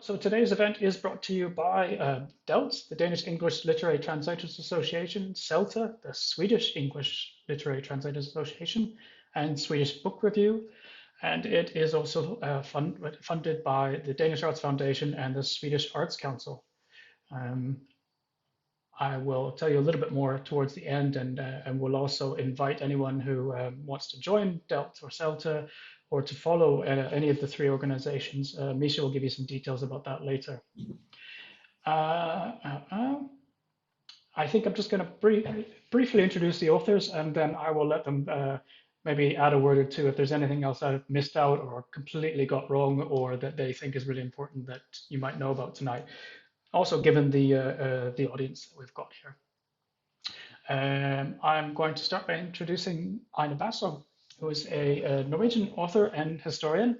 So today's event is brought to you by DELT, the Danish English Literary Translators Association, SELTA, the Swedish English Literary Translators Association, and Swedish Book Review. And it is also funded by the Danish Arts Foundation and the Swedish Arts Council. I will tell you a little bit more towards the end, and we'll also invite anyone who wants to join DELT or CELTA or to follow any of the three organizations. Misha will give you some details about that later. I think I'm just going to briefly introduce the authors, and then I will let them maybe add a word or two if there's anything else I've missed out or completely got wrong or that they think is really important that you might know about tonight. Also, given the audience that we've got here. I'm going to start by introducing Aina Basso, who is a Norwegian author and historian.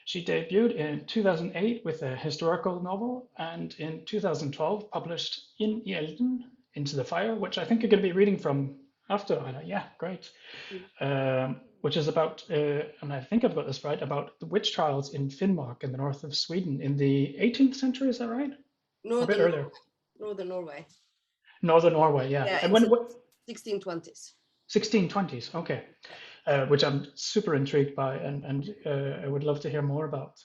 She debuted in 2008 with a historical novel, and in 2012 published In Elden, Into the Fire, which I think you're going to be reading from after Aina. Yeah, great. Which is about, and I think I've got this right, about the witch trials in Finnmark in the north of Sweden in the 18th century. Is that right? A bit earlier. Northern Norway. Northern Norway, yeah. Yeah, and when 1620s. 1620s, okay. Which I'm super intrigued by, and I would love to hear more about.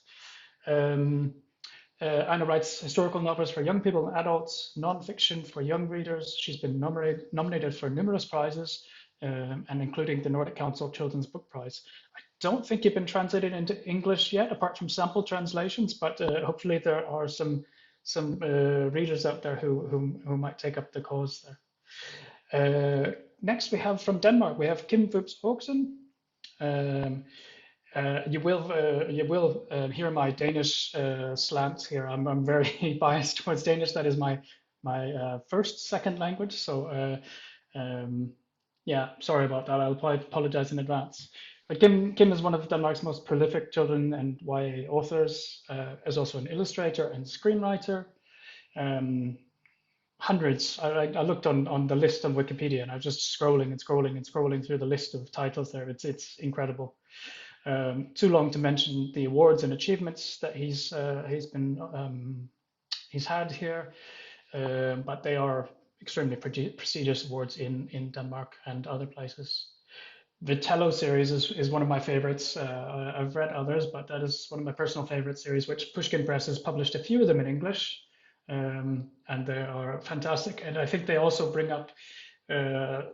Aina writes historical novels for young people and adults, non-fiction for young readers. She's been nominated for numerous prizes, and including the Nordic Council Children's Book Prize. I don't think you've been translated into English yet, apart from sample translations, but hopefully there are some readers out there who might take up the cause there. Next, we have from Denmark, we have Fupz Aakeson. You will hear my Danish slant here. I'm very biased towards Danish. That is my second language. So yeah, sorry about that. I'll apologize in advance. But Kim is one of Denmark's most prolific children and YA authors. Is also an illustrator and screenwriter. Hundreds. I looked on the list on Wikipedia, and I was just scrolling and scrolling and scrolling through the list of titles there. It's incredible. Too long to mention the awards and achievements that he's had here, but they are extremely prestigious awards in Denmark and other places. The Tello series is one of my favorites. I've read others, but that is one of my personal favorite series, which Pushkin Press has published a few of them in English, and they are fantastic. And I think they also bring up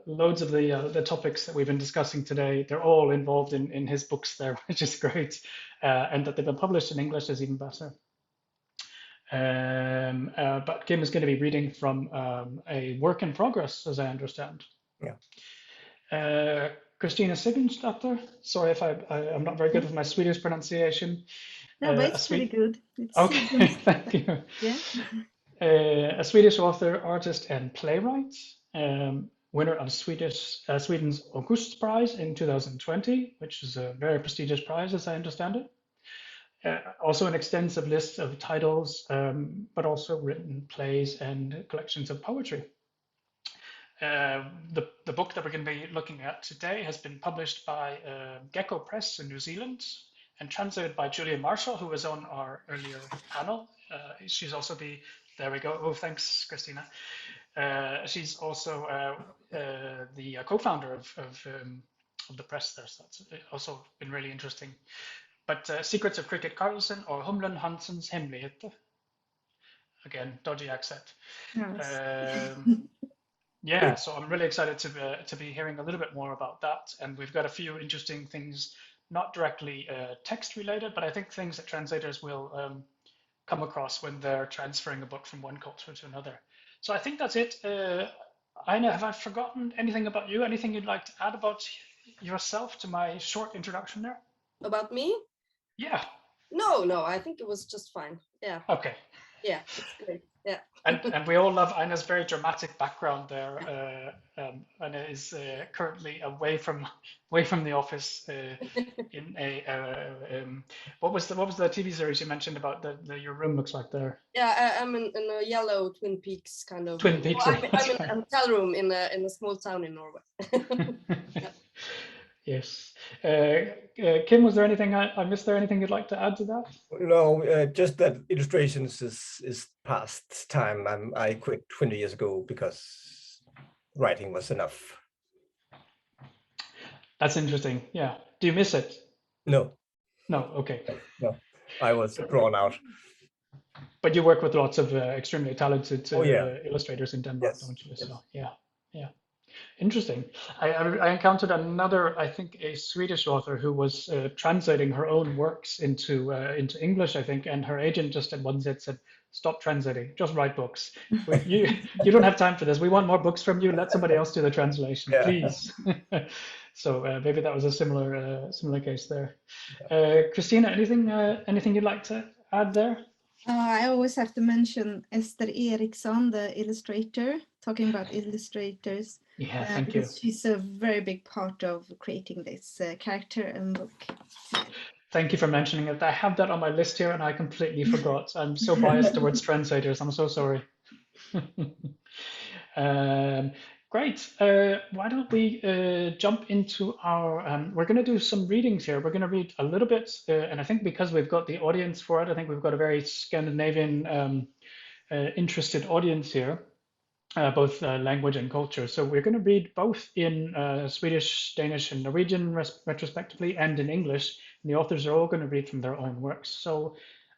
loads of the topics that we've been discussing today. They're all involved in his books there, which is great. And that they've been published in English is even better. But Kim is going to be reading from a work in progress, as I understand. Yeah. Kristina Sigunsdotter. Sorry if I'm not very good with my Swedish pronunciation. No, but it's pretty good. Okay, thank you. Yeah. A Swedish author, artist, and playwright. Winner of Sweden's August Prize in 2020, which is a very prestigious prize, as I understand it. Also an extensive list of titles, but also written plays and collections of poetry. The book that we're going to be looking at today has been published by Gecko Press in New Zealand and translated by Julia Marshall, who was on our earlier panel. She's also there we go. Oh, thanks, Kristina. She's also the co-founder of the press there, so that's also been really interesting. But Secrets of Cricket Karlsson or Humlan Hanssons hemligheter. Again, dodgy accent. Yes. Yeah, so I'm really excited to be hearing a little bit more about that, and we've got a few interesting things, not directly text related, but I think things that translators will come across when they're transferring a book from one culture to another. So I think that's it. Aina, have I forgotten anything about you? Anything you'd like to add about yourself to my short introduction there? About me? Yeah. No, I think it was just fine. Yeah. Okay. Yeah, it's great. Yeah. And we all love Aina's very dramatic background there. Aina is currently away from the office in a what was the TV series you mentioned about your room looks like there? Yeah, I'm in a yellow Twin Peaks kind of. Twin Peaks. I'm in a hotel room in a small town in Norway. Yes. Kim, was there anything I missed there? Anything you'd like to add to that? No, just that illustrations is past time. I quit 20 years ago because writing was enough. That's interesting. Yeah. Do you miss it? No. No. Okay. No, I was drawn out. But you work with lots of extremely talented Oh, yeah. illustrators in Denmark, Yes. don't you? Yes. So, yeah. Interesting. I encountered another, I think, a Swedish author who was translating her own works into English, I think, and her agent just at one said, "Stop translating, just write books. You don't have time for this. We want more books from you. Let somebody else do the translation, please." So maybe that was a similar case there. Kristina, anything you'd like to add there? I always have to mention Ester Eriksson, the illustrator, talking about illustrators. Yeah, thank you. She's a very big part of creating this character and book. Thank you for mentioning it. I have that on my list here and I completely forgot. I'm so biased towards translators. I'm so sorry. Great. Why don't we jump into our, we're going to do some readings here. We're going to read a little bit, and I think because we've got the audience for it, I think we've got a very Scandinavian interested audience here, both language and culture. So we're going to read both in Swedish, Danish, and Norwegian retrospectively, and in English. And the authors are all going to read from their own works. So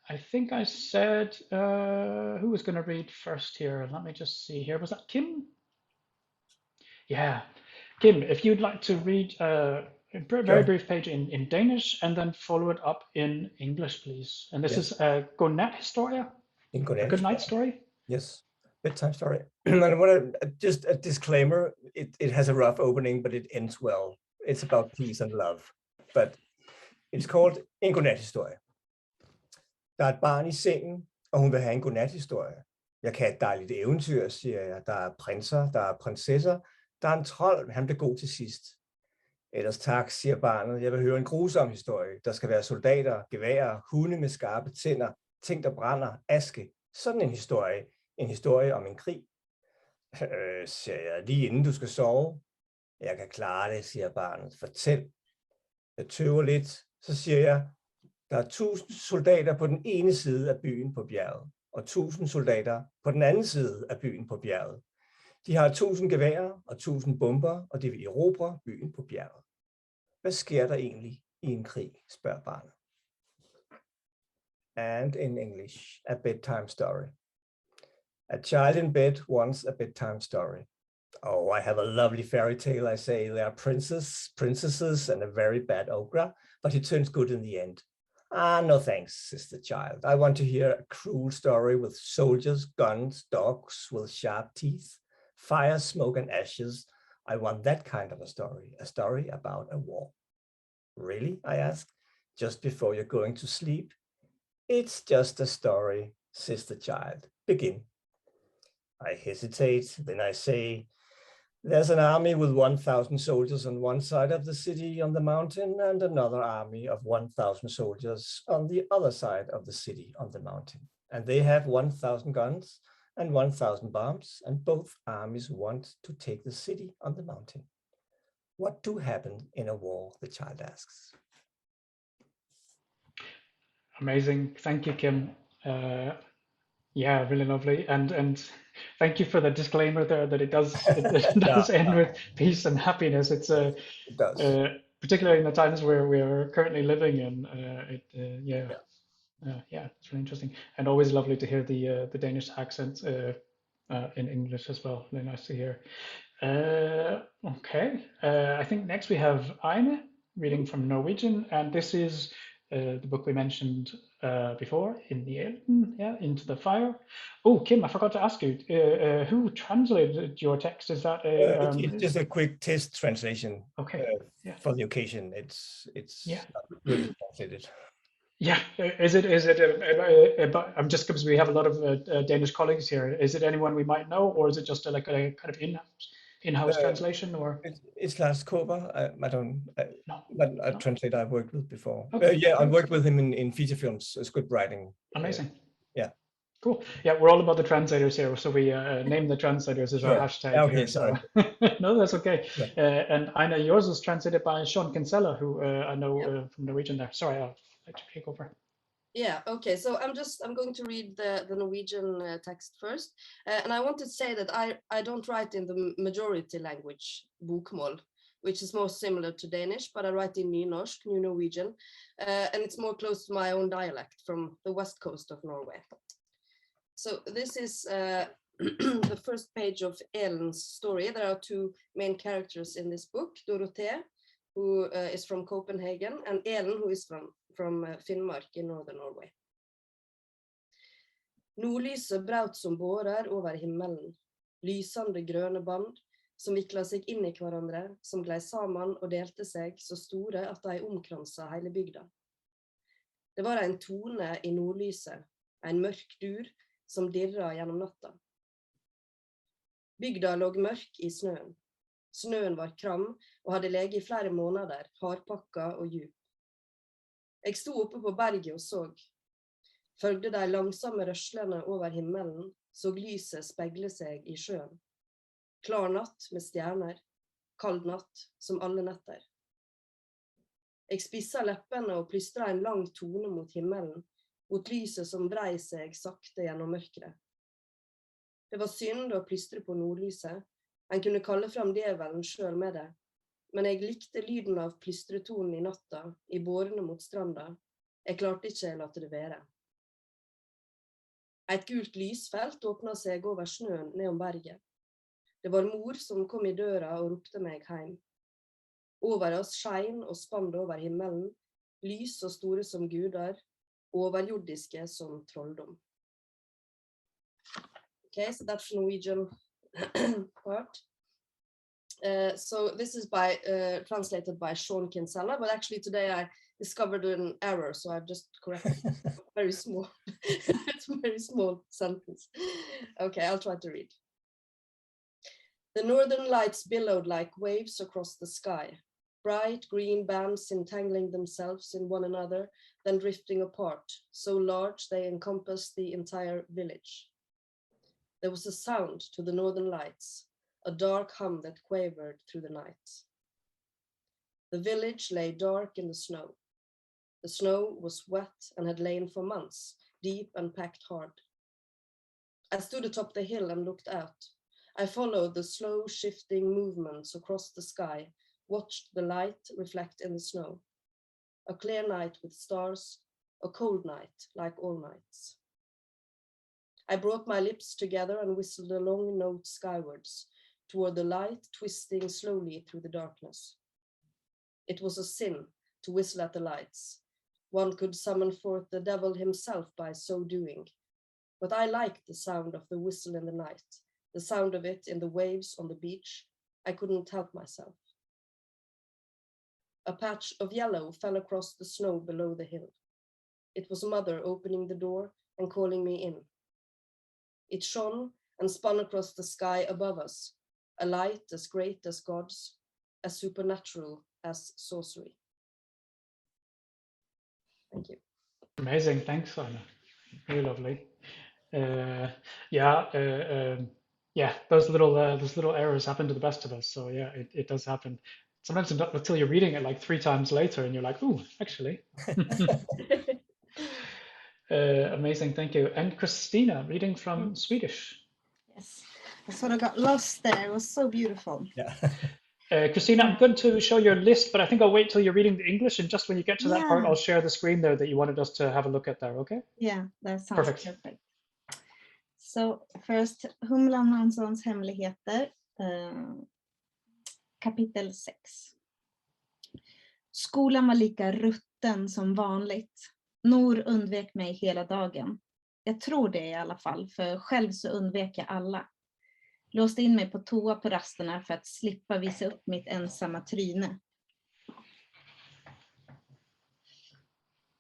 I think I said, who was going to read first here? Let me just see here. Was that Kim? Yeah. Kim, if you'd like to read a very brief page in Danish and then follow it up in English, please. And this is a godnatshistorie? A good night story? Yes, bedtime story. And I want to just a disclaimer, it has a rough opening, but it ends well. It's about peace and love. But it's called En godnathistorie. Der er et barn i sengen, og hun vil have en godnathistorie. Jeg kan et dejligt eventyr, siger jeg. Der er prinser, der er prinsesser, der er en trold, han bliver god til sidst. Ellers tak, siger barnet. Jeg vil høre en grusom historie. Der skal være soldater, geværer, hunde med skarpe tænder, ting der brænder, aske. Sådan en historie om en krig. Siger jeg, lige inden du skal sove. Jeg kan klare det, siger barnet. Fortæl. Jeg tøver lidt, så siger jeg, der er 1000 soldater på den ene side af byen på bjerget, og 1000 soldater på den anden side af byen på bjerget. De har 1000 geværer og 1000 bomber, og de vil erobre byen på bjerget. Hvad sker der egentlig i en krig, spørger barnet. And in English, A Bedtime Story. A child in bed wants a bedtime story. Oh, I have a lovely fairy tale, I say. There are princesses, and a very bad ogre, but he turns good in the end. Ah, no thanks, says the child. I want to hear a cruel story with soldiers, guns, dogs with sharp teeth, fire, smoke, and ashes. I want that kind of a story about a war. Really? I ask, just before you're going to sleep. It's just a story, says the child. Begin. I hesitate, then I say, there's an army with 1,000 soldiers on one side of the city on the mountain and another army of 1,000 soldiers on the other side of the city on the mountain. And they have 1,000 guns and 1,000 bombs, and both armies want to take the city on the mountain. What do happen in a war, the child asks. Amazing. Thank you, Kim. Yeah, really lovely. And thank you for the disclaimer there that it does end with peace and happiness. It does. Particularly in the times where we are currently living in. Yeah, it's really interesting. And always lovely to hear the Danish accent in English as well. Really nice to hear. Okay. I think next we have Aina reading from Norwegian, and this is the book we mentioned before, in the Elden, Into the Fire. Oh, Kim, I forgot to ask you, who translated your text? Is that it's just a quick test translation? Okay. For the occasion. It's not really translated. Yeah, is it? I'm just because we have a lot of Danish colleagues here. Is it anyone we might know, or is it just like a kind of in-house translation, or? It's Lars Kåber. I don't. But a translator I've worked with before. Okay. I worked with him in feature films. Script writing. Amazing. Yeah. Cool. Yeah, we're all about the translators here, so we name the translators as our Sure. hashtag. Okay, here, sorry. No, that's okay. Sure. And Aina, yours was translated by Sean Kinsella, who I know Yeah. from Norwegian there. Sorry, I'll let you take over. Yeah, okay, so I'm going to read the Norwegian text first. And I want to say that I don't write in the majority language, bokmål, which is more similar to Danish, but I write in nynorsk, New Norwegian, and it's more close to my own dialect from the west coast of Norway. So this is the first page of Elden's story. There are two main characters in this book, Dorothée, who is from Copenhagen, and Elden, who is from Finnmark in northern Norway. Nordlyset braut som bårer over himmelen, lysende grønne band, som viklet seg inn i hverandre, som glei sammen og delte seg så store at de omkranset hele bygda. Det var en tone i nordlyset, en mørk dur, som dirret gjennom natta. Bygda lå mørk i snøen. Snøen var kram og hadde leget i flere måneder, hardpakka og djup. Jeg sto oppe på berget og så. Følgde de langsomme røslene over himmelen, så lyset spegle seg i sjøen. Klar natt med stjerner, kald natt som alle netter. Jeg spisset leppene og plystret en lang tone mot himmelen, mot lyset som vrei seg sakte gjennom mørkere. Det var synd å plystre på nordlyset. En kunne kalle fram djevelen selv med det, men jeg likte lyden av plystretonen i natta, i bårene mot stranda. Jeg klarte ikke å late det være. Et gult lysfelt åpnet seg over snøen ned om berget. Det var mor som kom i døra og ropte meg hjem. Over oss skein og spann over himmelen, lys så store som guder, overjordiske som trolldom. Okay, so that's Norwegian part. So this is translated by Sean Kinsella, but actually today I discovered an error, so I've just corrected very small. It's a very small sentence. Okay, I'll try to read. The northern lights billowed like waves across the sky, bright green bands entangling themselves in one another, then drifting apart, so large they encompassed the entire village. There was a sound to the northern lights, a dark hum that quavered through the night. The village lay dark in the snow. The snow was wet and had lain for months, deep and packed hard. I stood atop the hill and looked out. I followed the slow shifting movements across the sky, watched the light reflect in the snow. A clear night with stars, a cold night like all nights. I brought my lips together and whistled a long note skywards, toward the light twisting slowly through the darkness. It was a sin to whistle at the lights. One could summon forth the devil himself by so doing. But I liked the sound of the whistle in the night, the sound of it in the waves on the beach. I couldn't help myself. A patch of yellow fell across the snow below the hill. It was Mother opening the door and calling me in. It shone and spun across the sky above us, a light as great as God's, as supernatural as sorcery. Thank you. Amazing, thanks, Aina. Very lovely. Those little errors happen to the best of us. So yeah, it does happen. Sometimes until you're reading it like 3 times later, and you're like, "Ooh, actually." Amazing, thank you. And Kristina, reading from Swedish. Yes, I sort of got lost there. It was so beautiful. Yeah. Kristina, I'm going to show your list, but I think I'll wait till you're reading the English, and just when you get to that part, I'll share the screen there that you wanted us to have a look at there, okay? Yeah, that sounds perfect. So first, Humlan Hanssons hemligheter, kapitel 6. Skolan var lika rutten som vanligt. Nor undvek mig hela dagen. Jag tror det i alla fall, för själv så undvek jag alla. Låste in mig på toa på rasterna för att slippa visa upp mitt ensamma tryne.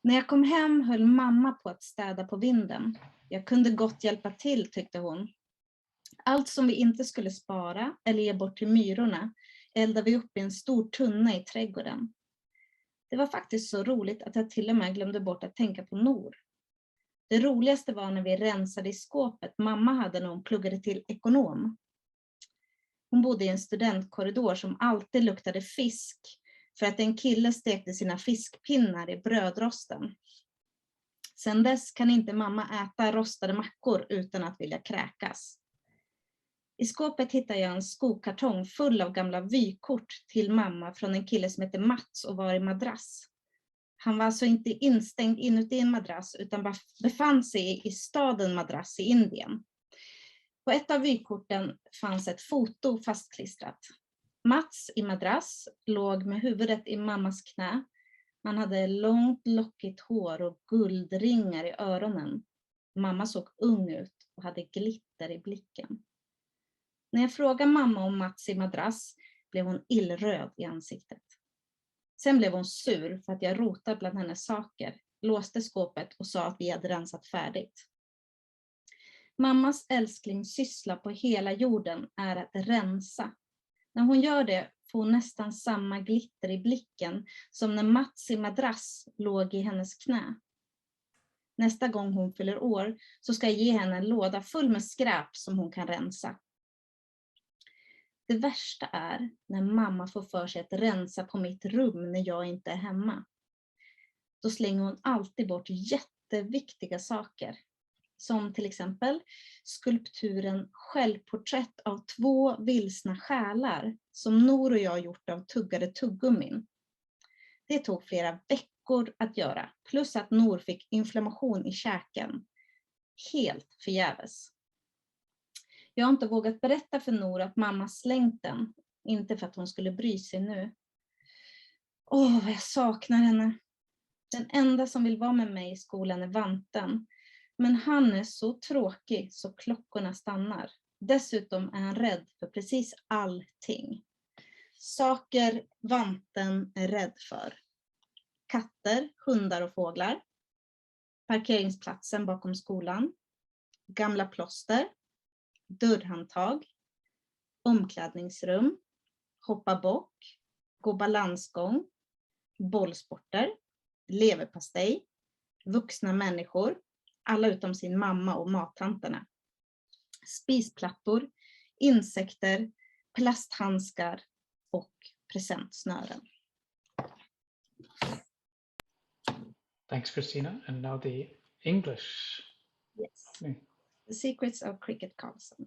När jag kom hem höll mamma på att städa på vinden. Jag kunde gott hjälpa till, tyckte hon. Allt som vi inte skulle spara eller ge bort till myrorna eldade vi upp i en stor tunna i trädgården. Det var faktiskt så roligt att jag till och med glömde bort att tänka på Nor. Det roligaste var när vi rensade i skåpet mamma hade när hon pluggade till ekonom. Hon bodde i en studentkorridor som alltid luktade fisk för att en kille stekte sina fiskpinnar i brödrosten. Sen dess kan inte mamma äta rostade mackor utan att vilja kräkas. I skåpet hittar jag en skokartong full av gamla vykort till mamma från en kille som heter Mats och var i madrass. Han var alltså inte instängd inuti en madrass utan befann sig i staden Madras i Indien. På ett av vykorten fanns ett foto fastklistrat. Mats i madrass låg med huvudet i mammas knä. Han hade långt lockigt hår och guldringar i öronen. Mamma såg ung ut och hade glitter i blicken. När jag frågade mamma om Mats i madrass blev hon illröd i ansiktet. Sen blev hon sur för att jag rotade bland hennes saker, låste skåpet och sa att vi hade rensat färdigt. Mammas älsklingssyssla på hela jorden är att rensa. När hon gör det får hon nästan samma glitter i blicken som när Mats i madrass låg i hennes knä. Nästa gång hon fyller år så ska jag ge henne en låda full med skräp som hon kan rensa. Det värsta är när mamma får för sig att rensa på mitt rum när jag inte är hemma. Då slänger hon alltid bort jätteviktiga saker. Som till exempel skulpturen Självporträtt av 2 vilsna själar som Nor och jag gjort av tuggade tuggummin. Det tog flera veckor att göra, plus att Nor fick inflammation i käken. Helt förgäves. Jag har inte vågat berätta för Nor att mamma slängt den, inte för att hon skulle bry sig nu. Vad jag saknar henne. Den enda som vill vara med mig i skolan är vanten. Men han är så tråkig så klockorna stannar. Dessutom är han rädd för precis allting. Saker vanten är rädd för. Katter, hundar och fåglar. Parkeringsplatsen bakom skolan. Gamla plåster. Dörrhandtag. Omklädningsrum. Hoppa bock. Gå balansgång. Bollsporter. Leverpastej. Vuxna människor. Alla utom sin mamma och mattanterna. Spisplattor, insekter, plasthandskar och presentsnören. Thanks, Kristina. And now the English. Yes. The Secrets of Cricket Karlsson.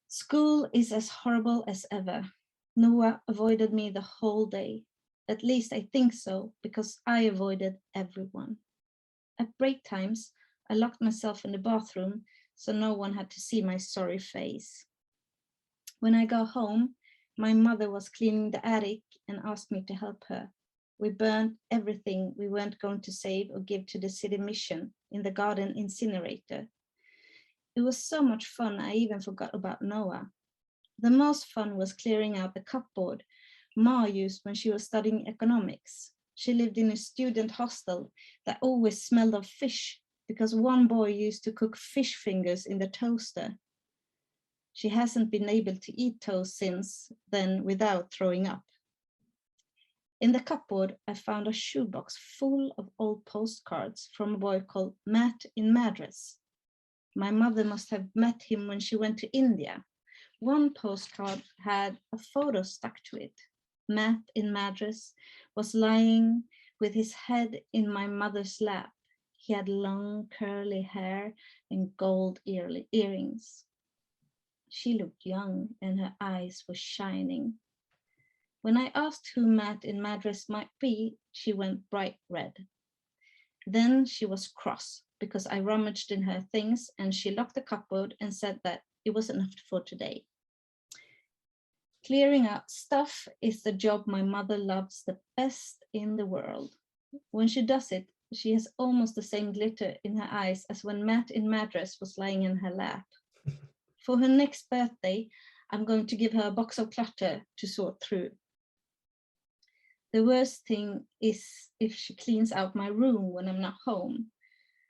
School is as horrible as ever. Noah avoided me the whole day. At least I think so, because I avoided everyone. At break times, I locked myself in the bathroom so no one had to see my sorry face. When I got home, my mother was cleaning the attic and asked me to help her. We burned everything we weren't going to save or give to the city mission in the garden incinerator. It was so much fun I even forgot about Noah. The most fun was clearing out the cupboard Ma used when she was studying economics. She lived in a student hostel that always smelled of fish because one boy used to cook fish fingers in the toaster. She hasn't been able to eat toast since then without throwing up. In the cupboard, I found a shoebox full of old postcards from a boy called Matt in Madras. My mother must have met him when she went to India. One postcard had a photo stuck to it. Matt in Madras was lying with his head in my mother's lap. He had long curly hair and gold earrings. She looked young and her eyes were shining. When I asked who Matt in Madras might be, she went bright red. Then she was cross because I rummaged in her things and she locked the cupboard and said that it was enough for today. Clearing out stuff is the job my mother loves the best in the world. When she does it, she has almost the same glitter in her eyes as when Matt in Madras was lying in her lap. For her next birthday, I'm going to give her a box of clutter to sort through. The worst thing is if she cleans out my room when I'm not home.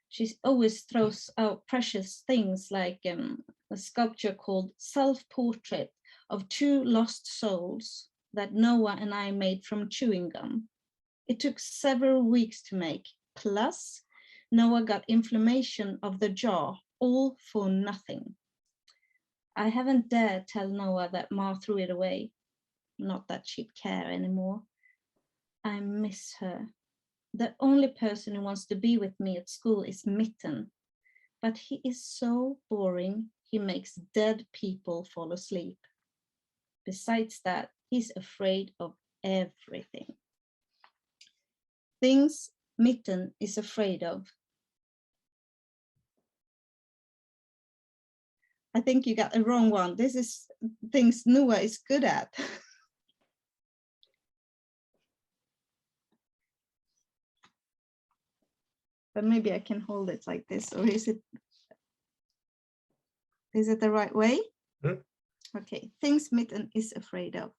She always throws out precious things like a sculpture called Self-Portrait of 2 Lost Souls that Noah and I made from chewing gum. It took several weeks to make. Plus, Noah got inflammation of the jaw, all for nothing. I haven't dared tell Noah that Ma threw it away. Not that she'd care anymore. I miss her. The only person who wants to be with me at school is Mitten. But he is so boring, he makes dead people fall asleep. Besides that, he's afraid of everything. Things Mitten is afraid of. I think you got the wrong one. This is things Noah is good at. But maybe I can hold it like this, or is it the right way? Mm. Okay, things Mitten is afraid of.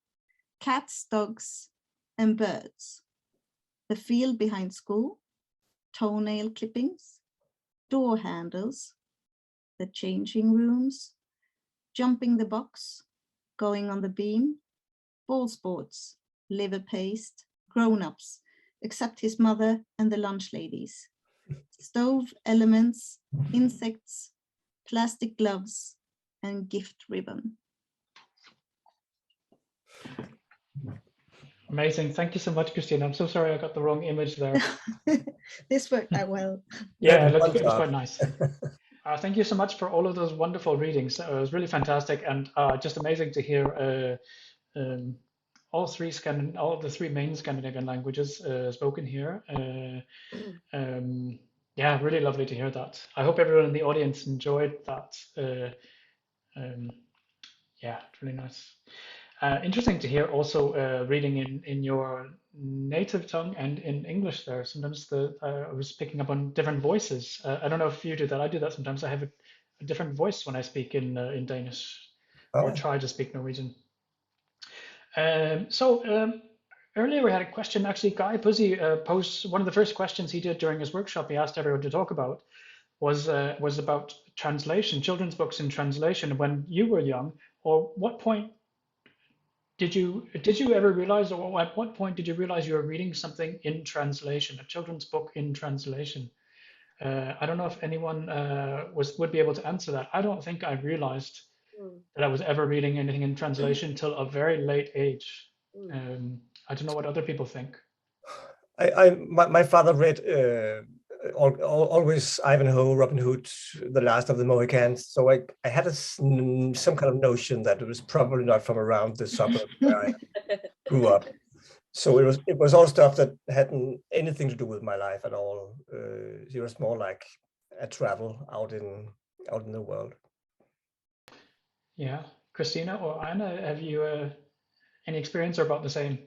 Cats, dogs, and birds. The field behind school, toenail clippings, door handles, the changing rooms, jumping the box, going on the beam, ball sports, liver paste, grown-ups, except his mother and the lunch ladies. Stove elements, insects, plastic gloves, and gift ribbon. Amazing. Thank you so much, Kristina. I'm so sorry I got the wrong image there. This worked out well. Yeah, it looks quite nice. Thank you so much for all of those wonderful readings. It was really fantastic and just amazing to hear all the three main Scandinavian languages spoken here. Yeah, really lovely to hear that. I hope everyone in the audience enjoyed that. Yeah, really nice. Interesting to hear also reading in your native tongue and in English there. Sometimes I was picking up on different voices. I don't know if you do that. I do that sometimes. I have a different voice when I speak in Danish or try to speak Norwegian. Earlier we had a question, actually Guy Pussy posed one of the first questions he did during his workshop. He asked everyone to talk about was about translation, children's books in translation when you were young, or what point did you ever realize, or at what point did you realize you were reading something in translation, a children's book in translation? I don't know if anyone would be able to answer that. I don't think I realized that I was ever reading anything in translation till a very late age. I don't know what other people think. My father read always Ivanhoe, Robin Hood, The Last of the Mohicans. So I had some kind of notion that it was probably not from around the suburb where I grew up. So it was all stuff that hadn't anything to do with my life at all. It was more like a travel out in the world. Yeah, Kristina or Aina, have you any experience or about the same?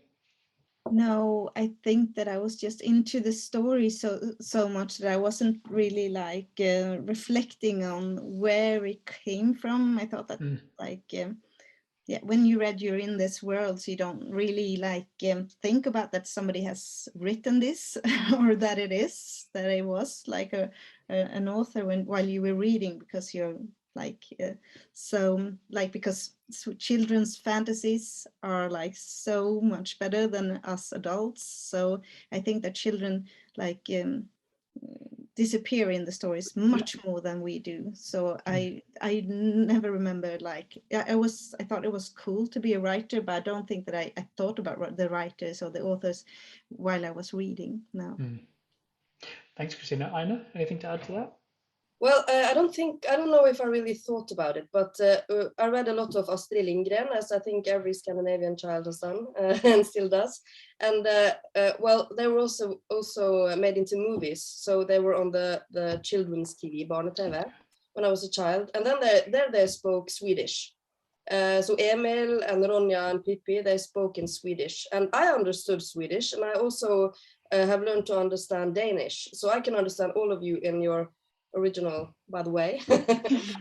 No, I think that I was just into the story so much that I wasn't really like reflecting on where it came from. I thought that yeah, when you read You're in This World, so you don't really like think about that somebody has written this or that it was like an author while you were reading, because you're like because children's fantasies are like so much better than us adults. So I think that children like disappear in the stories much more than we do. So I never remember like I thought it was cool to be a writer, but I don't think that I thought about the writers or the authors while I was reading. No. Thanks, Kristina. Aina, anything to add to that? Well, I don't know if I really thought about it, but I read a lot of Astrid Lindgren, as I think every Scandinavian child has done and still does. And well, they were also made into movies. So they were on the children's TV, Barne-TV, when I was a child. And then they spoke Swedish. So Emil and Ronja and Pippi, they spoke in Swedish. And I understood Swedish, and I also have learned to understand Danish. So I can understand all of you in your original, by the way.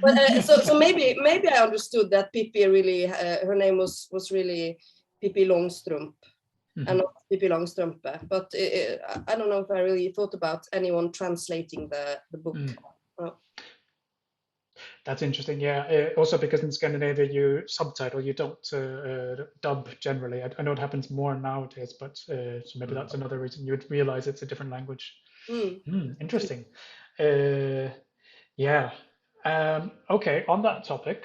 But so maybe I understood that Pippi really her name was really Pippi Långstrump and not Pippi Långstrumpe. But I don't know if I really thought about anyone translating the book. That's interesting. Yeah. Also, because in Scandinavia you subtitle, you don't dub generally. I know it happens more nowadays, but so maybe that's another reason you would realize it's a different language. Interesting. Yeah. Okay. On that topic.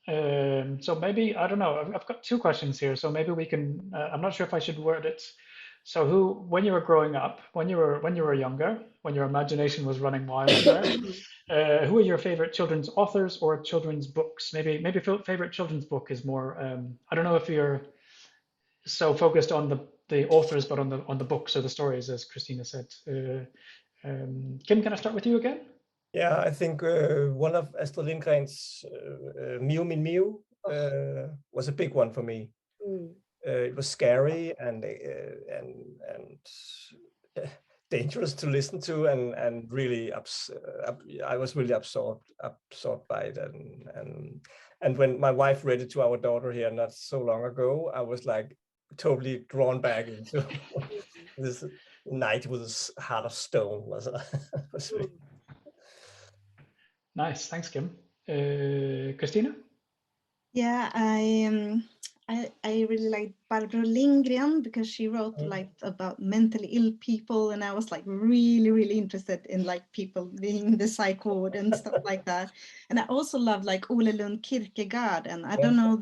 So maybe I don't know. I've got two questions here. So maybe we can. I'm not sure if I should word it. So when you were growing up, when you were younger, when your imagination was running wild there, who are your favorite children's authors or children's books? Maybe favorite children's book is more. I don't know if you're so focused on the authors, but on the books or the stories, as Kristina said. Kim, can I start with you again? Yeah, I think one of Astrid Lindgren's Mew Min Mew was a big one for me. It was scary and dangerous to listen to, and really I was really absorbed by it, and when my wife read it to our daughter here not so long ago, I was like totally drawn back into this knight with his heart of stone. Was really... Nice, thanks, Kim. Kristina? Yeah, I really like Barbro Lindgren because she wrote like about mentally ill people, and I was like really interested in like people being in the psych ward and stuff like that. And I also love like Ole Lund Kierkegaard, and I don't know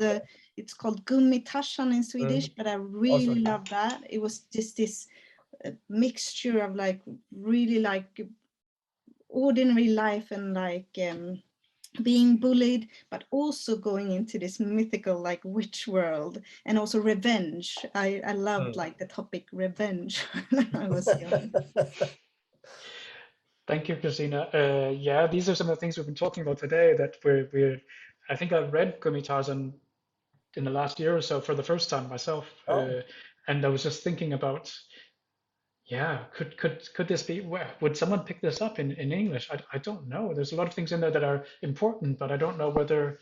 it's called Gummitashan in Swedish, but I really love that. It was just this mixture of like really like ordinary life and like being bullied, but also going into this mythical like witch world, and also revenge. I loved like the topic revenge when I was young. Thank you, Kristina. Yeah, these are some of the things we've been talking about today that we're I think I've read Gummitashan in the last year or so for the first time myself. And I was just thinking about, yeah, could this be, would someone pick this up in English? I don't know. There's a lot of things in there that are important, but I don't know whether,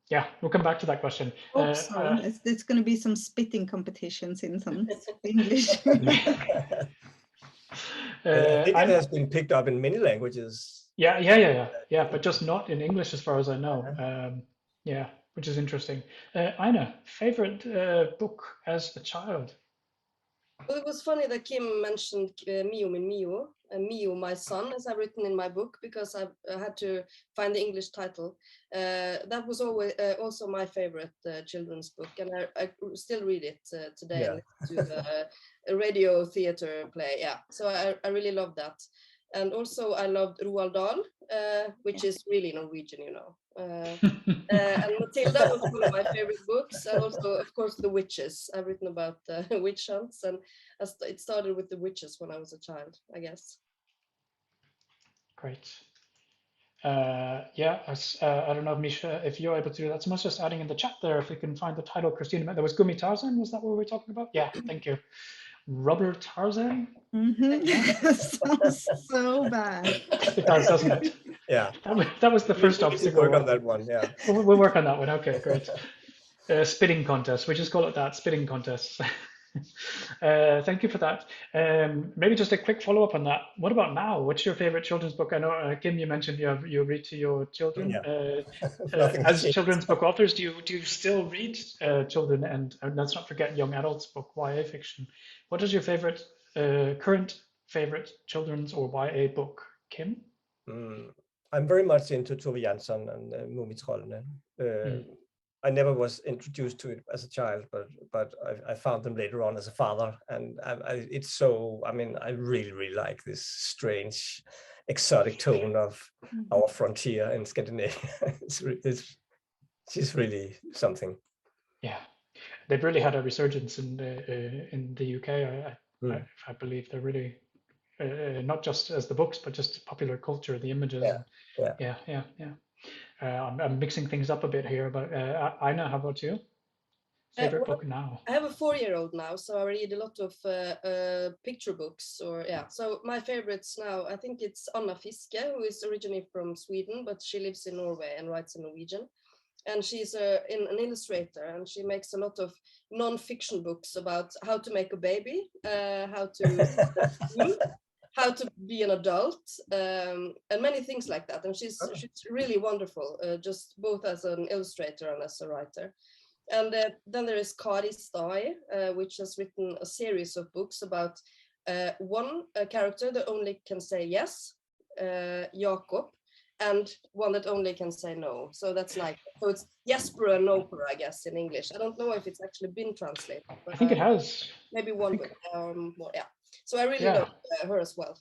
yeah, we'll come back to that question. Also, it's going to be some spitting competitions in some English. I think it has been picked up in many languages. Yeah, but just not in English as far as I know. Yeah, which is interesting. Aina, favorite book as a child? Well, it was funny that Kim mentioned Mew Min Mew, Mew, my son, as I've written in my book, because I had to find the English title. That was always also my favorite children's book, and I still read it today and listen to the radio theater play. Yeah, so I really love that. And also I loved Roald Dahl, which is really Norwegian, you know. And Matilda was one of my favorite books, and also, of course, The Witches. I've written about witch hunts, and it started with The Witches when I was a child, I guess. Great. Yeah, I don't know, Misha, if you're able to do that. Someone's just adding in the chat there if we can find the title. Kristina, there was Gummitashan. Was that what we were talking about? Yeah, thank you. Rubber Tarzan? Sounds so bad. It does, doesn't it? Yeah. That was the first obstacle. Work on that one, yeah. We'll work on that one. Okay, great. Spitting contest. We just call it that, spitting contest. Thank you for that. Maybe just a quick follow-up on that. What about now? What's your favorite children's book? I know, Kim, you mentioned you read to your children. As children's book authors, do you still read children and let's not forget young adults book, YA fiction? What is your favorite current favorite children's or YA book, Kim? I'm very much into Tove Jansson and Mumitrollene. I never was introduced to it as a child, but I found them later on as a father, and it's so. I mean, I really like this strange, exotic tone of our frontier in Scandinavia. She's really something. Yeah, they've really had a resurgence in the UK. I believe they're really not just as the books, but just popular culture, the images. Yeah. I'm mixing things up a bit here, but Aina, how about you? Favorite book now? I have a 4-year-old now, so I read a lot of picture books. So my favorites now, I think it's Anna Fiske, who is originally from Sweden, but she lives in Norway and writes in Norwegian. And she's an illustrator, and she makes a lot of non-fiction books about how to make a baby, how to how to be an adult, and many things like that. And she's really wonderful, just both as an illustrator and as a writer. And then there is Kari Stai, which has written a series of books about one character that only can say yes, Jakob, and one that only can say no. So that's like, so it's Jesper and Noper, I guess, in English. I don't know if it's actually been translated. But, I think it has. Maybe one book. Well, yeah. So I really Yeah. love her as well.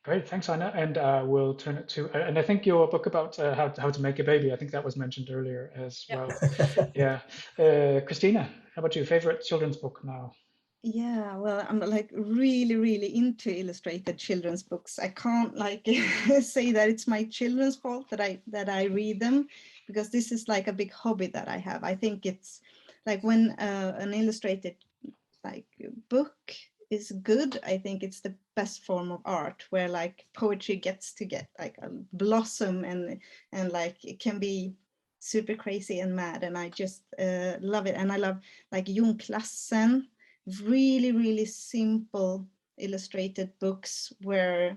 Great, thanks, Aina. And we'll turn it to, and I think your book about how to make a baby, I think that was mentioned earlier as well. Yeah. Kristina, how about you? Favorite children's book now? Yeah, well, I'm like really into illustrated children's books. I can't like say that it's my children's fault that I read them, because this is like a big hobby that I have. I think it's like when an illustrated like book is good, I think it's the best form of art, where like poetry gets to get like a blossom and like it can be super crazy and mad, and I just love it. And I love like Jon Klassen, really simple illustrated books where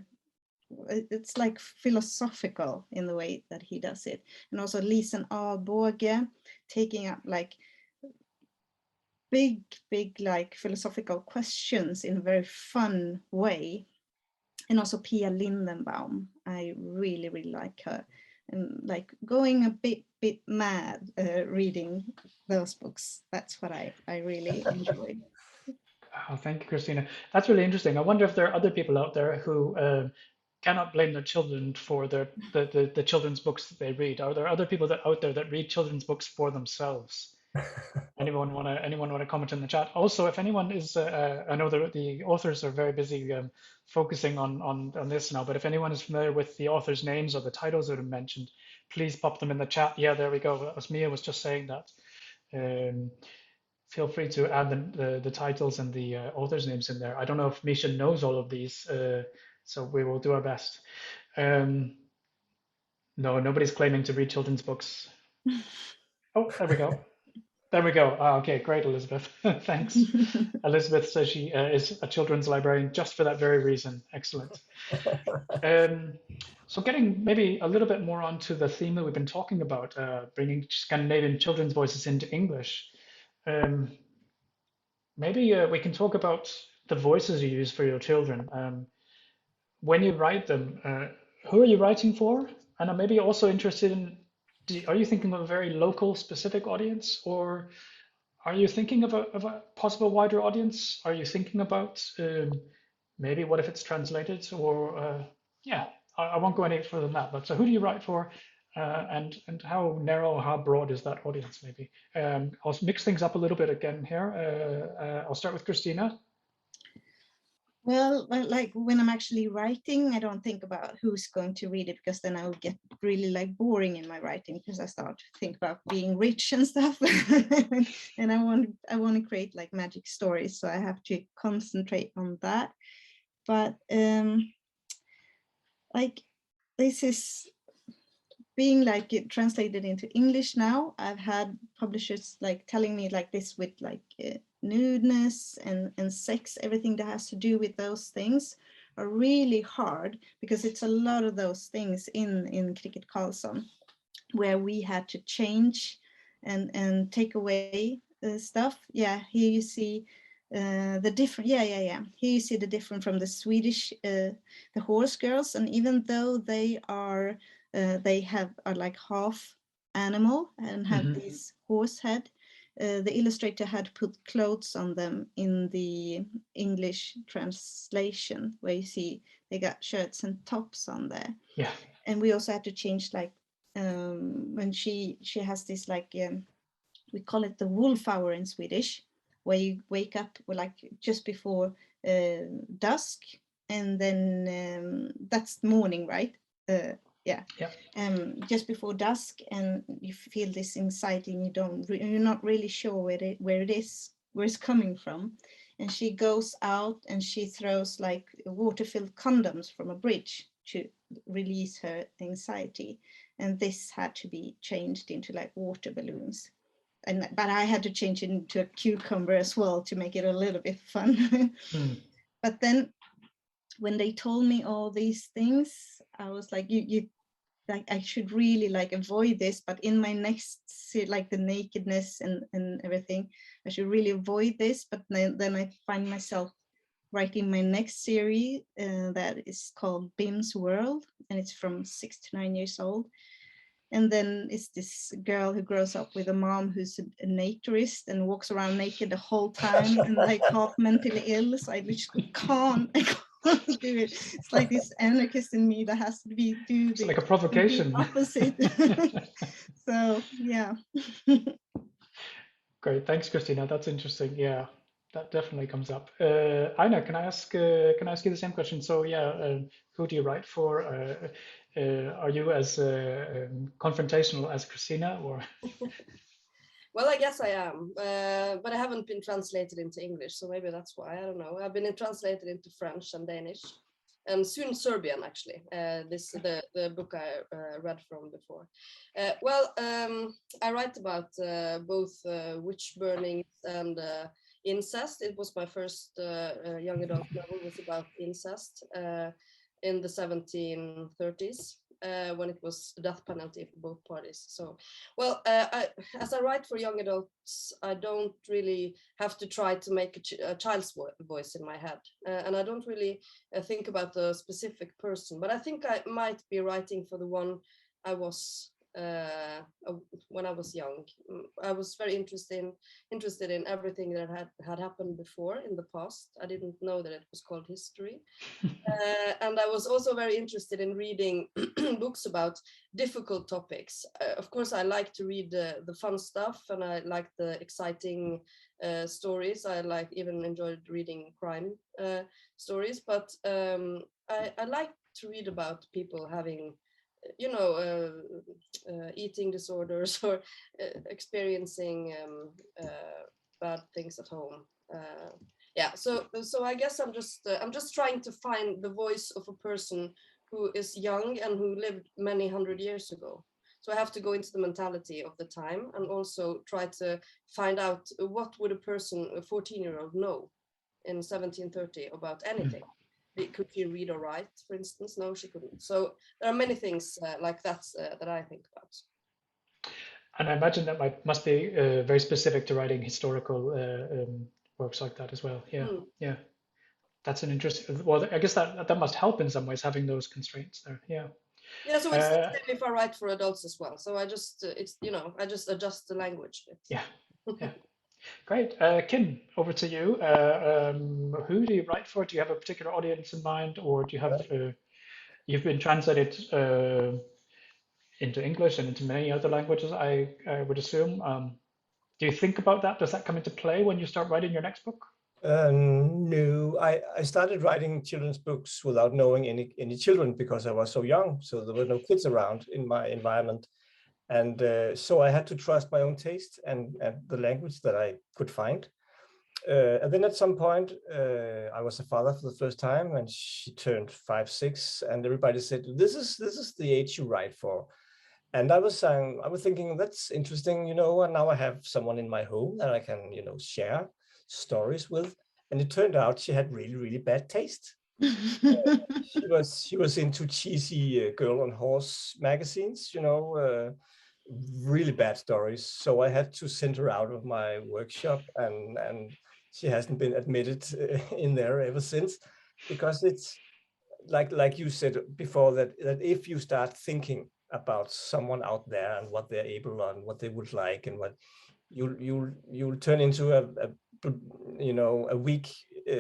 it's like philosophical in the way that he does it. And also Lisen Arboge taking up like big like philosophical questions in a very fun way. And also Pia Lindenbaum, I really like her, and like going a bit mad reading those books. That's what I really enjoy. Oh, thank you, Kristina. That's really interesting. I wonder if there are other people out there who cannot blame their children for the children's books that they read. Are there other people out there that read children's books for themselves? Anyone want to comment in the chat? Also, if anyone is, I know the authors are very busy focusing on this now, but if anyone is familiar with the authors' names or the titles that are mentioned, please pop them in the chat. Yeah, there we go. As Mia was just saying that. Feel free to add the titles and the authors' names in there. I don't know if Misha knows all of these, so we will do our best. No, nobody's claiming to read children's books. Oh, there we go. There we go. Okay, great, Elizabeth. Thanks. Elizabeth says she is a children's librarian just for that very reason. Excellent. So getting maybe a little bit more onto the theme that we've been talking about, bringing Scandinavian children's voices into English. Maybe we can talk about the voices you use for your children. When you write them, who are you writing for? And I'm maybe also interested in, are you thinking of a very local specific audience, or are you thinking of a possible wider audience? Are you thinking about maybe what if it's translated, or yeah, I won't go any further than that. But so who do you write for, and how narrow, how broad is that audience? Maybe I'll mix things up a little bit again here. I'll start with Kristina. Well, like when I'm actually writing, I don't think about who's going to read it, because then I will get really like boring in my writing, because I start to think about being rich and stuff. And I want to create like magic stories, so I have to concentrate on that. But like this is being like it translated into English now. I've had publishers like telling me like this with like nudeness and sex, everything that has to do with those things are really hard, because it's a lot of those things in Cricket Karlsson, where we had to change and take away stuff. Yeah, here you see the different. Yeah. Here you see the different from the Swedish, the horse girls, and even though they are like half animal and have this horse head, the illustrator had put clothes on them in the English translation, where you see they got shirts and tops on there. Yeah. And we also had to change like when she has this like we call it the wolf hour in Swedish, where you wake up like just before dusk, and then that's morning, right? Yeah. Just before dusk, and you feel this anxiety, and you're not really sure where it's coming from. And she goes out and she throws like water-filled condoms from a bridge to release her anxiety. And this had to be changed into like water balloons. But I had to change it into a cucumber as well to make it a little bit fun. But then when they told me all these things, I was like, you like, I should really like avoid this, but in my next like the nakedness and everything, I should really avoid this. But then I find myself writing my next series that is called Bim's World, and it's from 6 to 9 years old. And then it's this girl who grows up with a mom who's a naturist and walks around naked the whole time and like half mentally ill. So I just can't do it. It's like this anarchist in me that has to do It's like a provocation. the opposite. So yeah. Great, thanks, Kristina. That's interesting. Yeah, that definitely comes up. Aina, can I ask you the same question? So yeah, who do you write for? Are you as confrontational as Kristina, or? Well, I guess I am, but I haven't been translated into English, so maybe that's why. I don't know. I've been translated into French and Danish, and soon Serbian, actually. This is the book I read from before. I write about both witch burnings and incest. It was my first young adult novel, was about incest in the 1730s. When it was the death penalty for both parties. So, well, as I write for young adults, I don't really have to try to make a child's voice in my head. And I don't really think about the specific person, but I think I might be writing for the one I was when I was young. I was very interested in everything that had happened before in the past. I didn't know that it was called history. And I was also very interested in reading books about difficult topics. Of course, I like to read the fun stuff, and I like the exciting stories. I even enjoyed reading crime stories, but I like to read about people having, eating disorders or experiencing bad things at home. So I guess I'm just trying to find the voice of a person who is young and who lived many hundred years ago. So I have to go into the mentality of the time and also try to find out what would a 14-year-old know in 1730 about anything. Could she read or write, for instance? No, she couldn't. So there are many things like that that I think about. And I imagine that must be very specific to writing historical works like that as well. Yeah, yeah. That's an interesting. Well, I guess that must help in some ways, having those constraints there. Yeah. Yeah, so it's the same if I write for adults as well. So I just I just adjust the language. Yeah. Yeah. Great. Kim, over to you. Who do you write for? Do you have a particular audience in mind, or do you have you've been translated into English and into many other languages, I would assume. Do you think about that? Does that come into play when you start writing your next book? No, I started writing children's books without knowing any children because I was so young. So there were no kids around in my environment. And so I had to trust my own taste and the language that I could find. And then at some point, I was a father for the first time, and she turned 5, 6, and everybody said, "This is the age you write for." And I was thinking, that's interesting, and now I have someone in my home that I can, share stories with. And it turned out she had really, really bad taste. She was into cheesy girl on horse magazines, really bad stories. So I had to send her out of my workshop, and she hasn't been admitted in there ever since, because it's like you said before, that if you start thinking about someone out there and what they're able on, what they would like, and what you'll turn into a weak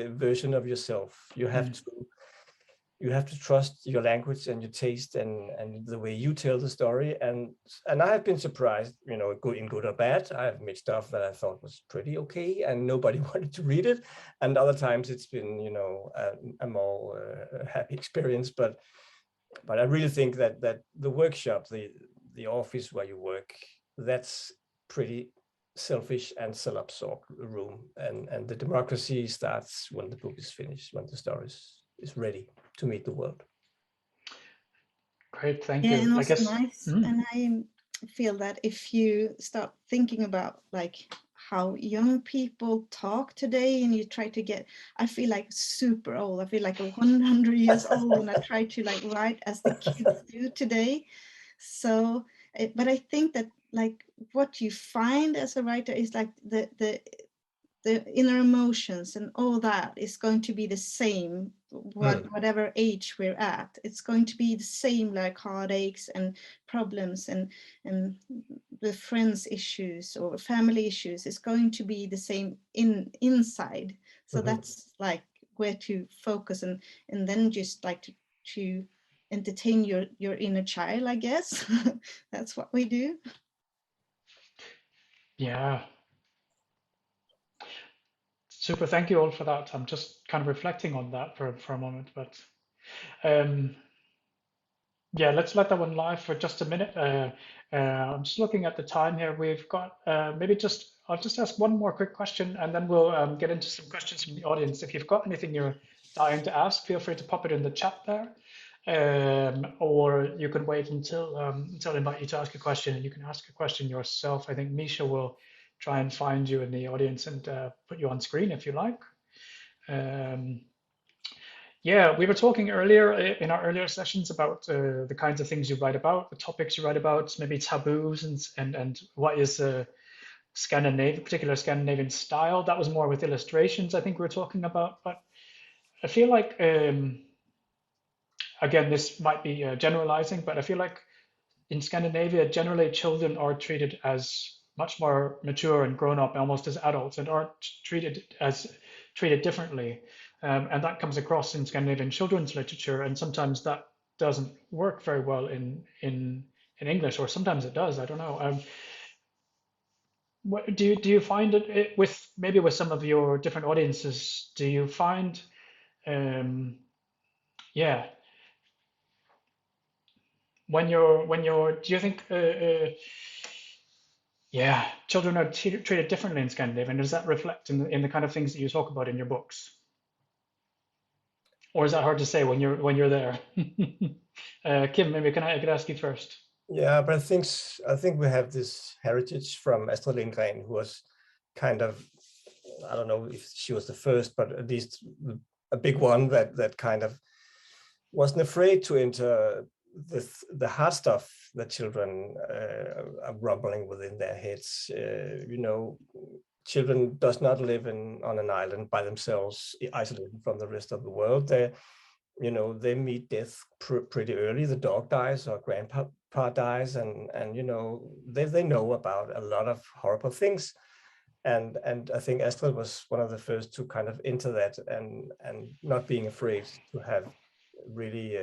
version of yourself. You have to trust your language and your taste and the way you tell the story. And I have been surprised, in good or bad. I have made stuff that I thought was pretty okay and nobody wanted to read it. And other times it's been, a more happy experience. But I really think that the workshop, the office where you work, that's pretty selfish and self-absorbed room. And the democracy starts when the book is finished, when the story is ready to meet the world. Great, thank you. And I guess nice. And I feel that if you start thinking about like how young people talk today, and you try to get, I feel like super old. I feel like 100 years old when I try to like write as the kids do today. So, but I think that like what you find as a writer is like the inner emotions and all that is going to be the same, whatever age we're at. It's going to be the same, like heartaches and problems and the friends issues or family issues. It's going to be the same inside. So that's like where to focus, and then just like to entertain your inner child, I guess. That's what we do. Yeah. Super, thank you all for that. I'm just kind of reflecting on that for a moment, but yeah, let's let that one lie for just a minute. I'm just looking at the time here. We've got I'll just ask one more quick question, and then we'll get into some questions from the audience. If you've got anything you're dying to ask, feel free to pop it in the chat there, or you can wait until I invite you to ask a question, and you can ask a question yourself. I think Misha will try and find you in the audience and put you on screen if you like. Yeah, we were talking earlier in our earlier sessions about the kinds of things you write about, the topics you write about, maybe taboos and what is a particular Scandinavian style. That was more with illustrations, I think we were talking about. But I feel like, again, this might be generalizing, but I feel like in Scandinavia, generally children are treated as much more mature and grown up, almost as adults, and aren't treated differently. And that comes across in Scandinavian children's literature, and sometimes that doesn't work very well in English, or sometimes it does. I don't know. What do you find it with maybe with some of your different audiences? Do you find, yeah, when you're do you think yeah, children are treated differently in Scandinavia, and does that reflect in the kind of things that you talk about in your books? Or is that hard to say when you're there? Kim, maybe I could ask you first. Yeah, but I think we have this heritage from Astrid Lindgren, who was kind of, I don't know if she was the first, but at least a big one that kind of wasn't afraid to enter the hard stuff that children are rumbling within their heads. You know, children does not live on an island by themselves, isolated from the rest of the world. They meet death pretty early. The dog dies or grandpa dies, and they know about a lot of horrible things. And I think Astrid was one of the first to kind of enter that and not being afraid to have really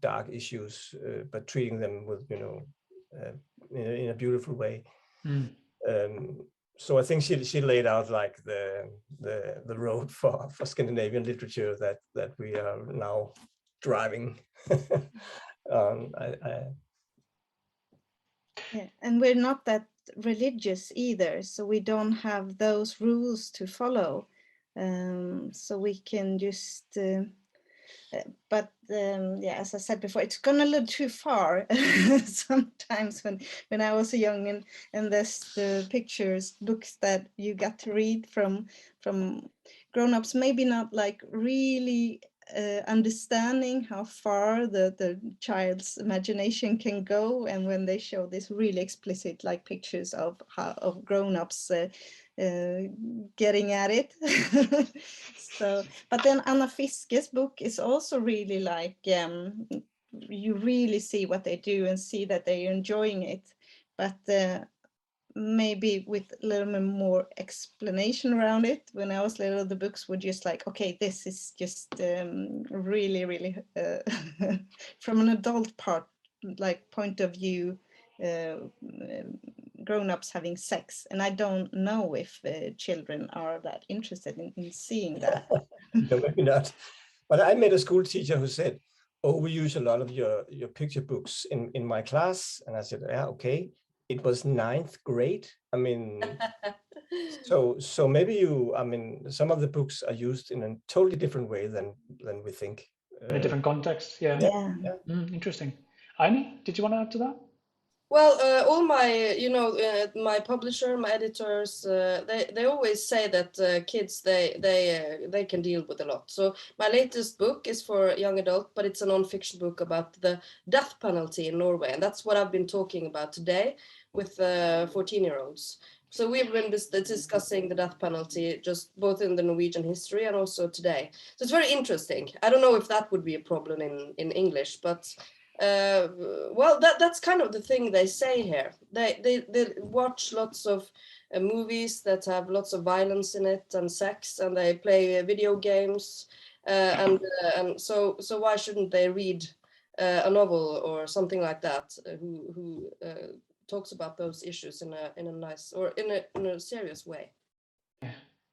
dark issues, but treating them with in a beautiful way. So I think she laid out like the road for Scandinavian literature that we are now driving. Yeah, and we're not that religious either, so we don't have those rules to follow. So we can just yeah, as I said before, it's gone a little too far sometimes when I was young, and there's the pictures, books that you got to read from grown-ups, maybe not like really understanding how far the child's imagination can go, and when they show this really explicit like pictures of grown-ups getting at it. So, but then Anna Fiske's book is also really like you really see what they do and see that they're enjoying it, but maybe with a little bit more explanation around it. When I was little, the books were just like, okay, this is just really, really from an adult point of view, grown-ups having sex, and I don't know if children are that interested in seeing that. No, maybe not. But I met a school teacher who said, "Oh, we use a lot of your picture books in my class," and I said, "Yeah, okay." It was 9th grade. I mean, so maybe some of the books are used in a totally different way than we think. In a different context, yeah. Yeah. Interesting. Aina, did you want to add to that? Well, all my, my publisher, my editors, they always say that kids they can deal with a lot. So my latest book is for young adult, but it's a non-fiction book about the death penalty in Norway, and that's what I've been talking about today with 14-year-olds. So we've been discussing the death penalty just both in the Norwegian history and also today. So it's very interesting. I don't know if that would be a problem in English, but. Well, that's kind of the thing they say here. They watch lots of movies that have lots of violence in it and sex, and they play video games, and so why shouldn't they read a novel or something like that who talks about those issues in a nice or in a serious way?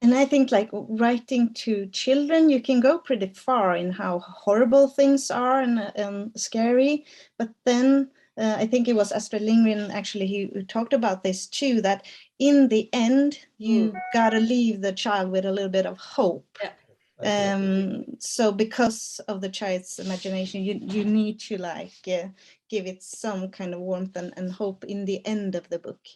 And I think like writing to children, you can go pretty far in how horrible things are and scary. But then I think it was Astrid Lindgren actually who talked about this too, that in the end, you gotta leave the child with a little bit of hope. Yeah. So because of the child's imagination, you need to like give it some kind of warmth and hope in the end of the book.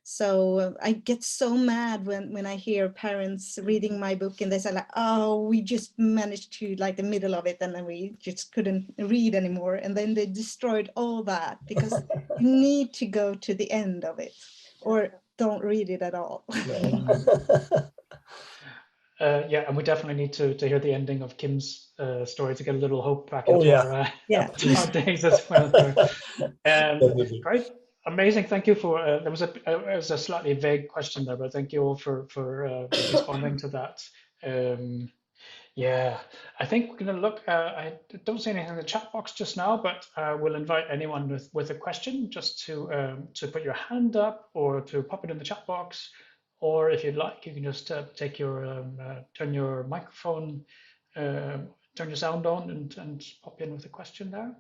So I get so mad when I hear parents reading my book and they say like, oh, we just managed to like the middle of it and then we just couldn't read anymore. And then they destroyed all that because you need to go to the end of it or don't read it at all. Yeah, and we definitely need to hear the ending of Kim's story to get a little hope back into our days as well. Great, amazing. Thank you for there was a slightly vague question there, but thank you all for responding to that. Yeah, I think we're going to look. I don't see anything in the chat box just now, but we'll invite anyone with a question just to put your hand up or to pop it in the chat box. Or if you'd like, you can just take your turn your microphone, turn your sound on, and pop in with a question there.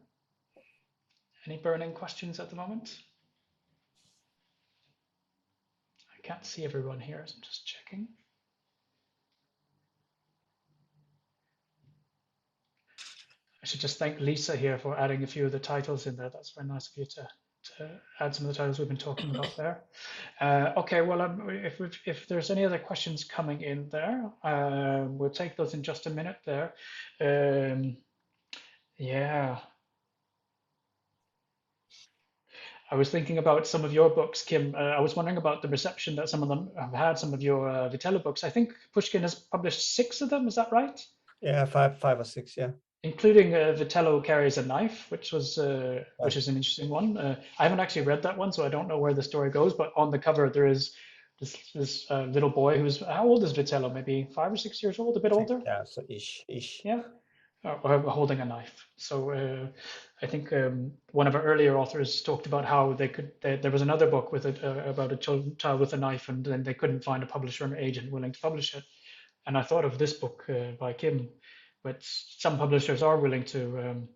Any burning questions at the moment? I can't see everyone here, so I'm just checking. I should just thank Lisa here for adding a few of the titles in there. That's very nice of you to add some of the titles we've been talking about there. Okay, well, if there's any other questions coming in there, we'll take those in just a minute there. Yeah. I was thinking about some of your books, Kim. I was wondering about the reception that some of them have had, some of your Vitello books. I think Pushkin has published 6 of them, is that right? Yeah, five or six, yeah. Including Vitello Carries a Knife, which is an interesting one. I haven't actually read that one, so I don't know where the story goes. But on the cover, there is this little boy who's, how old is Vitello? Maybe 5 or 6 years old, a bit older. Yeah, so ish. Yeah, holding a knife. So I think one of our earlier authors talked about how there was another book with about a child with a knife, and then they couldn't find a publisher or an agent willing to publish it. And I thought of this book by Kim. But some publishers are willing to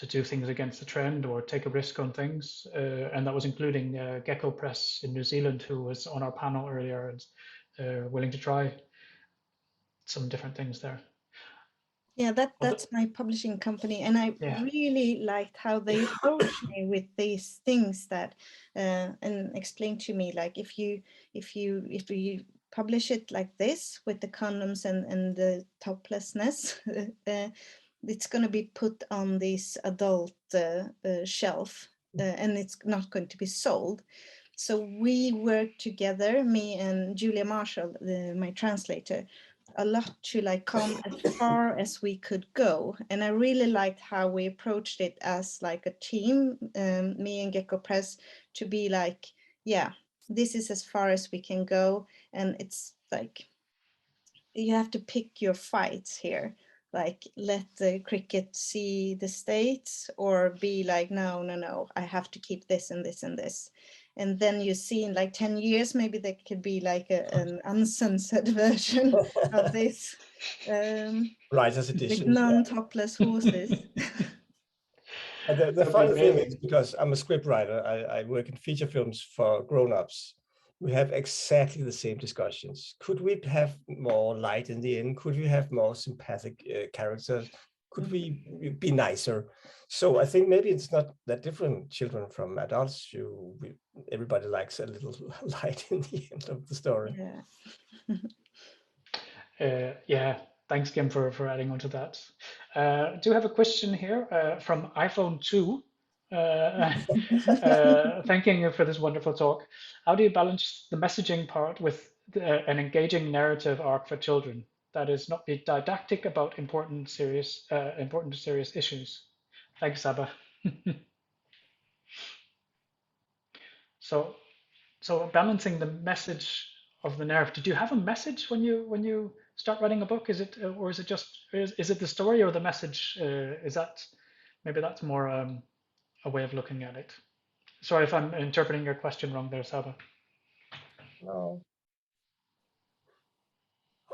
do things against the trend or take a risk on things, and that was including Gecko Press in New Zealand, who was on our panel earlier and willing to try some different things there. Yeah, that's my publishing company, and I really liked how they approached me with these things that and explained to me like if you publish it like this with the condoms and the toplessness, it's going to be put on this adult shelf and it's not going to be sold. So we worked together, me and Julia Marshall, my translator, a lot to like come as far as we could go. And I really liked how we approached it as like a team, me and Gecko Press, to be like, yeah, this is as far as we can go. And it's like, you have to pick your fights here. Like, let the cricket see the states, or be like, no, I have to keep this and this and this. And then you see in like 10 years, maybe there could be like an uncensored version of this. Writer's edition. With non-topless horses. The funny thing is, because I'm a scriptwriter, I work in feature films for grown-ups. We have exactly the same discussions. Could we have more light in the end? Could we have more sympathetic characters? Could we be nicer? So I think maybe it's not that different, children from adults. Everybody likes a little light in the end of the story. Yeah, thanks, Kim, for adding on to that. Do have a question here from iPhone 2. Thanking you for this wonderful talk. How do you balance the messaging part with an engaging narrative arc for children that is not be didactic about important serious issues? Thanks, Saba. So balancing the message of the narrative. Did you have a message when you start writing a book? Is it or is it just is it the story or the message? Is that maybe that's more a way of looking at it? Sorry if I'm interpreting your question wrong there, Saba. No.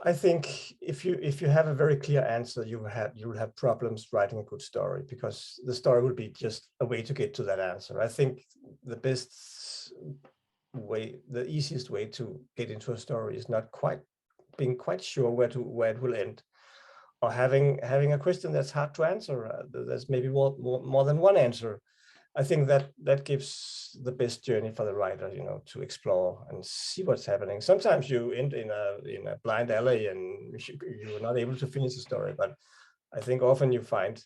I think if you have a very clear answer, you will have problems writing a good story, because the story will be just a way to get to that answer. I think the easiest way to get into a story is not being quite sure where it will end, or having a question that's hard to answer. There's maybe more than one answer. I think that gives the best journey for the writer, to explore and see what's happening. Sometimes you end in a blind alley and you're not able to finish the story, but I think often you find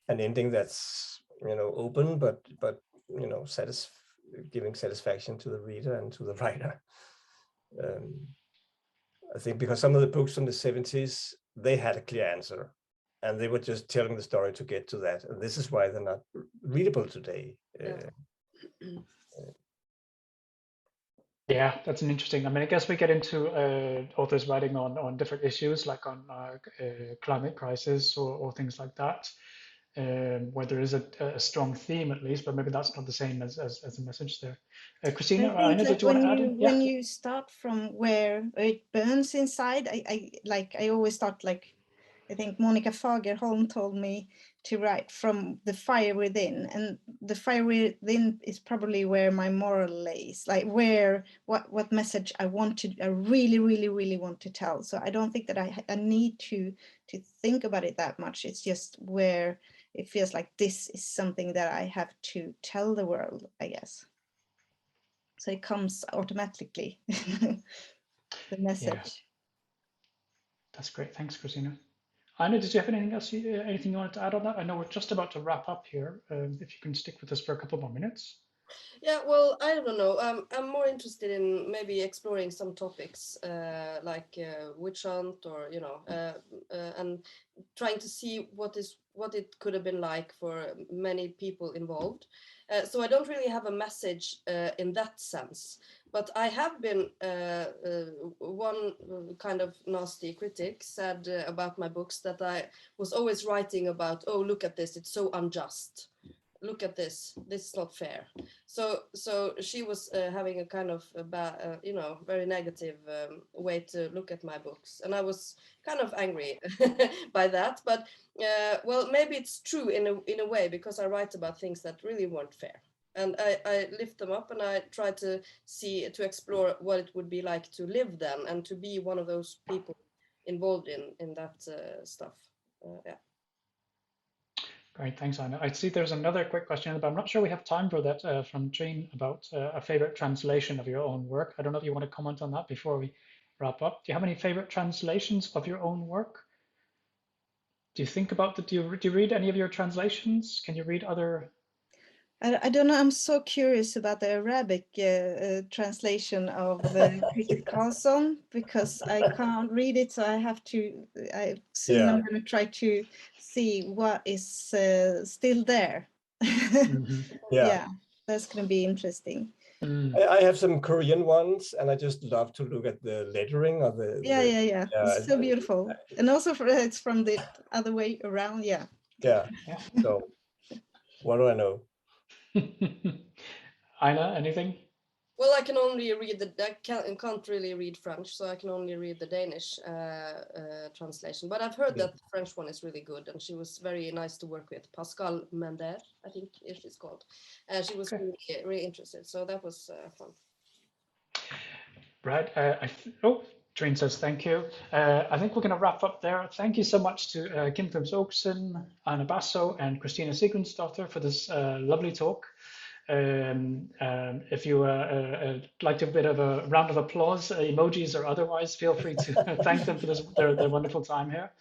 an ending that's open, but giving satisfaction to the reader and to the writer. I think because some of the books from the 70s, they had a clear answer, and they were just telling the story to get to that. And this is why they're not readable today. Yeah, that's an interesting. I mean, I guess we get into authors writing on different issues, like on climate crisis or things like that, where there is a strong theme at least, but maybe that's not the same as a message there. Kristina, Aina, did you want to add in? When you start from where it burns inside, I always thought, like, I think Monica Fagerholm told me to write from the fire within, and the fire within is probably where my moral lays, like what message I really, really, really want to tell. So I don't think that I need to think about it that much. It's just where it feels like this is something that I have to tell the world, I guess. So it comes automatically, the message. Yeah. That's great. Thanks, Kristina. Aina, did you have anything you wanted to add on that? I know we're just about to wrap up here. If you can stick with us for a couple more minutes. Yeah, well, I don't know. I'm more interested in maybe exploring some topics like witch hunt, or and trying to see what it could have been like for many people involved. So I don't really have a message in that sense, but I have been one kind of nasty critic said about my books that I was always writing about, oh, look at this, it's so unjust. Look at this is not fair. So she was having a kind of very negative way to look at my books, and I was kind of angry by that. But well, maybe it's true in a way, because I write about things that really weren't fair, and I lift them up, and I try to explore what it would be like to live them and to be one of those people involved in that stuff. Yeah. Great, thanks, Aina. I see there's another quick question, but I'm not sure we have time for that from Jane about a favorite translation of your own work. I don't know if you want to comment on that before we wrap up. Do you have any favorite translations of your own work? Do you think about that? Do you read any of your translations? Can you read other? I don't know. I'm so curious about the Arabic translation of Cricket Karlsson, because I can't read it, so I have to. I'm going to try to see what is still there. Yeah, that's going to be interesting. I have some Korean ones, and I just love to look at the lettering of the. Yeah. It's so beautiful, and also it's from the other way around. Yeah. So, what do I know? Aina, anything? Well, I can only read I can't really read French, so I can only read the Danish translation. But I've heard that the French one is really good, and she was very nice to work with. Pascal Mender, I think she's called. She was really, really interested, so that was fun. Right. Trine says thank you. I think we're going to wrap up there. Thank you so much to Fupz Aakeson, Aina Basso, and Kristina Sigunsdotter for this lovely talk. If you like a bit of a round of applause, emojis or otherwise, feel free to thank them for their wonderful time here.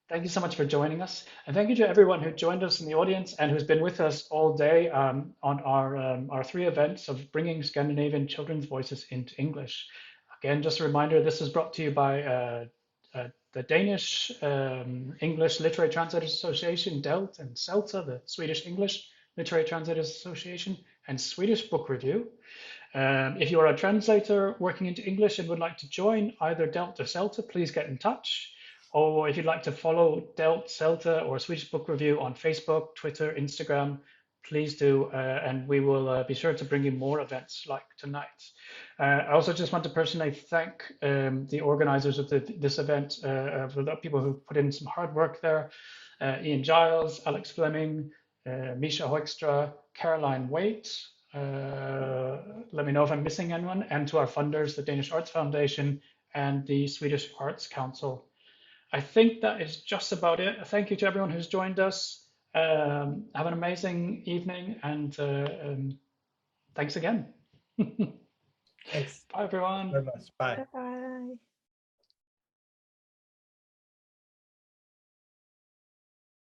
Thank you so much for joining us. And thank you to everyone who joined us in the audience and who's been with us all day on our 3 events of bringing Scandinavian children's voices into English. Again, just a reminder, this is brought to you by the Danish English Literary Translators Association, DELT, and SELTA, the Swedish English Literary Translators Association, and Swedish Book Review. If you are a translator working into English and would like to join either DELT or SELTA, please get in touch. Or if you'd like to follow DELT, SELTA, or Swedish Book Review on Facebook, Twitter, Instagram, please do, and we will be sure to bring you more events like tonight. I also just want to personally thank the organizers of this event, for the people who put in some hard work there. Ian Giles, Alex Fleming, Misha Hoekstra, Caroline Waite. Let me know if I'm missing anyone. And to our funders, the Danish Arts Foundation and the Swedish Arts Council. I think that is just about it. Thank you to everyone who's joined us. Have an amazing evening, and thanks again. Thanks Bye, everyone. very much. Bye. Bye.